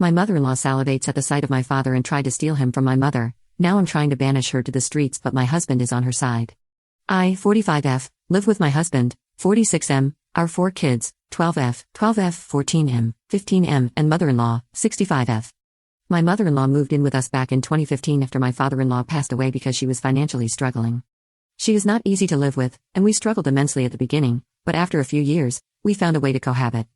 My mother-in-law salivates at the sight of my father and tried to steal him from my mother. Now I'm trying to banish her to the streets, but my husband is on her side. I, 45F, live with my husband, 46M, our 4 kids, 12F, 14M, 15M, and mother-in-law, 65F. My mother-in-law moved in with us back in 2015 after my father-in-law passed away because she was financially struggling. She is not easy to live with, and we struggled immensely at the beginning, but after a few years, we found a way to cohabit.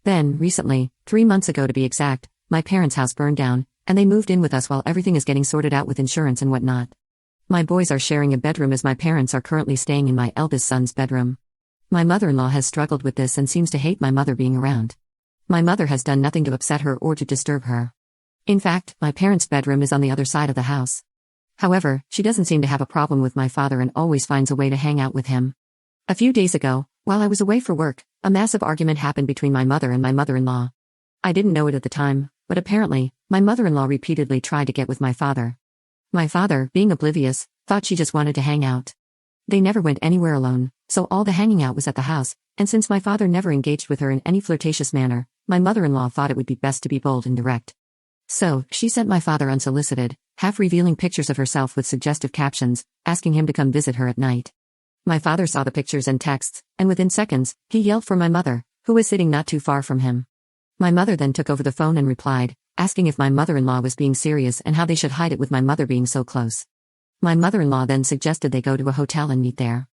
Then, recently, 3 months ago to be exact, my parents' house burned down, and they moved in with us while everything is getting sorted out with insurance and whatnot. My boys are sharing a bedroom as my parents are currently staying in my eldest son's bedroom. My mother-in-law has struggled with this and seems to hate my mother being around. My mother has done nothing to upset her or to disturb her. In fact, my parents' bedroom is on the other side of the house. However, she doesn't seem to have a problem with my father and always finds a way to hang out with him. A few days ago, while I was away for work, a massive argument happened between my mother and my mother-in-law. I didn't know it at the time, but apparently, my mother-in-law repeatedly tried to get with my father. My father, being oblivious, thought she just wanted to hang out. They never went anywhere alone, so all the hanging out was at the house, and since my father never engaged with her in any flirtatious manner, my mother-in-law thought it would be best to be bold and direct. So, she sent my father unsolicited, half-revealing pictures of herself with suggestive captions, asking him to come visit her at night. My father saw the pictures and texts, and within seconds, he yelled for my mother, who was sitting not too far from him. My mother then took over the phone and replied, asking if my mother-in-law was being serious and how they should hide it with my mother being so close. My mother-in-law then suggested they go to a hotel and meet there.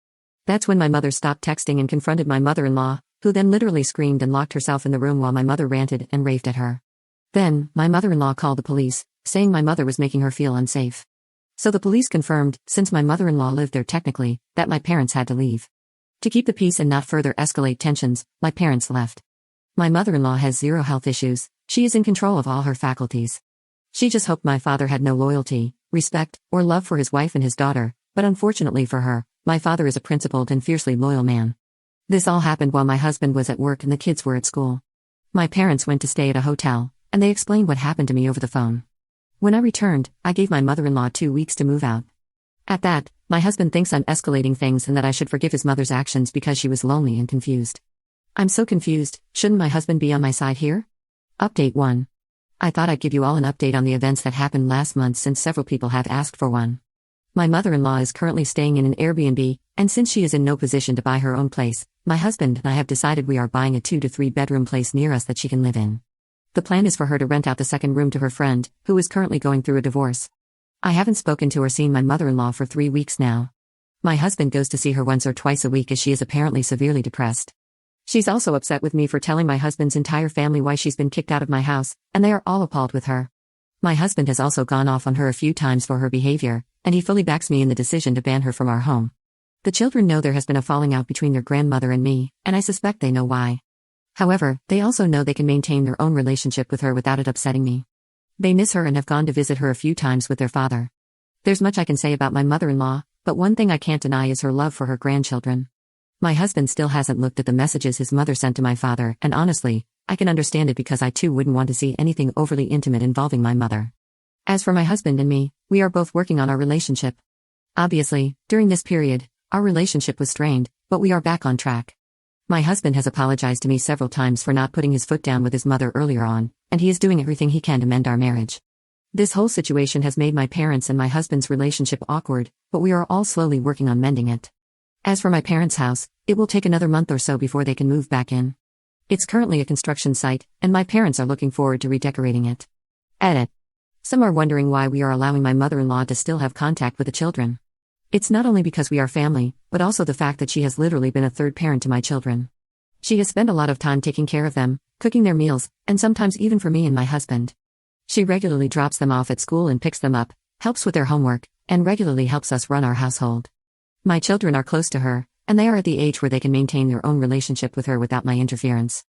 That's when my mother stopped texting and confronted my mother-in-law, who then literally screamed and locked herself in the room while my mother ranted and raved at her. Then, my mother-in-law called the police, saying my mother was making her feel unsafe. So the police confirmed, since my mother-in-law lived there technically, that my parents had to leave. To keep the peace and not further escalate tensions, my parents left. My mother-in-law has zero health issues, she is in control of all her faculties. She just hoped my father had no loyalty, respect, or love for his wife and his daughter, but unfortunately for her, my father is a principled and fiercely loyal man. This all happened while my husband was at work and the kids were at school. My parents went to stay at a hotel, and they explained what happened to me over the phone. When I returned, I gave my mother-in-law 2 weeks to move out. At that, my husband thinks I'm escalating things and that I should forgive his mother's actions because she was lonely and confused. I'm so confused, shouldn't my husband be on my side here? Update 1. I thought I'd give you all an update on the events that happened last month since several people have asked for one. My mother-in-law is currently staying in an Airbnb, and since she is in no position to buy her own place, my husband and I have decided we are buying a 2 to 3 bedroom place near us that she can live in. The plan is for her to rent out the second room to her friend, who is currently going through a divorce. I haven't spoken to or seen my mother-in-law for 3 weeks now. My husband goes to see her once or twice a week as she is apparently severely depressed. She's also upset with me for telling my husband's entire family why she's been kicked out of my house, and they are all appalled with her. My husband has also gone off on her a few times for her behavior, and he fully backs me in the decision to ban her from our home. The children know there has been a falling out between their grandmother and me, and I suspect they know why. However, they also know they can maintain their own relationship with her without it upsetting me. They miss her and have gone to visit her a few times with their father. There's much I can say about my mother-in-law, but one thing I can't deny is her love for her grandchildren. My husband still hasn't looked at the messages his mother sent to my father, and honestly, I can understand it because I too wouldn't want to see anything overly intimate involving my mother. As for my husband and me, we are both working on our relationship. Obviously, during this period, our relationship was strained, but we are back on track. My husband has apologized to me several times for not putting his foot down with his mother earlier on, and he is doing everything he can to mend our marriage. This whole situation has made my parents and my husband's relationship awkward, but we are all slowly working on mending it. As for my parents' house, it will take another month or so before they can move back in. It's currently a construction site, and my parents are looking forward to redecorating it. Edit. Some are wondering why we are allowing my mother-in-law to still have contact with the children. It's not only because we are family, but also the fact that she has literally been a third parent to my children. She has spent a lot of time taking care of them, cooking their meals, and sometimes even for me and my husband. She regularly drops them off at school and picks them up, helps with their homework, and regularly helps us run our household. My children are close to her, and they are at the age where they can maintain their own relationship with her without my interference.